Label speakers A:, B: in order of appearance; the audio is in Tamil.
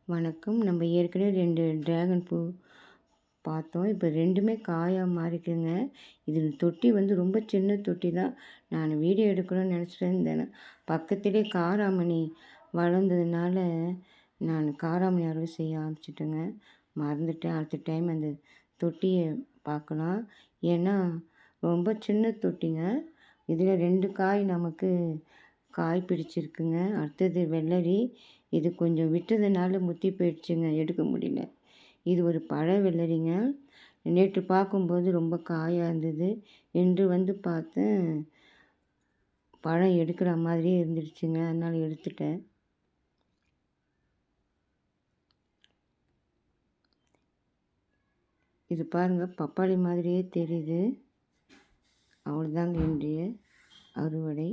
A: வணக்கம். நம்ம ஏற்கனவே 2 ட்ராகன் பூ பார்த்தோம். இப்போ 2மே காயா மாறிக்குங்க. இது தொட்டி வந்து ரொம்ப சின்ன தொட்டி தான். நான் வீடியோ எடுக்கணும்னு நினச்சிட்டு இருந்தேன். பக்கத்திலே காராமணி வளர்ந்ததுனால நான் காராமணி அறுவை செய்ய ஆரம்பிச்சுட்டேங்க. மறந்துட்டேன். அடுத்த டைம் அந்த தொட்டிய பார்க்கலாம். ஏன்னா ரொம்ப சின்ன தொட்டிங்க. இதில் 2 காய் நமக்கு காய் பிடிச்சிருக்குங்க. அடுத்தது வெள்ளரி. இது கொஞ்சம் விட்டதுனால முத்தி போயிடுச்சுங்க. எடுக்க முடியல. இது ஒரு பழ வெள்ளரிங்க. நேற்று பார்க்கும்போது ரொம்ப காயாக இருந்தது. இன்று வந்து பார்த்தேன் பழம் எடுக்கிற மாதிரியே இருந்துடுச்சுங்க. அதனால் எடுத்துட்டேன். இது பாருங்கள், பப்பாளி மாதிரியே தெரியுது. அவ்வளோதாங்க இன்றைய அறுவடை.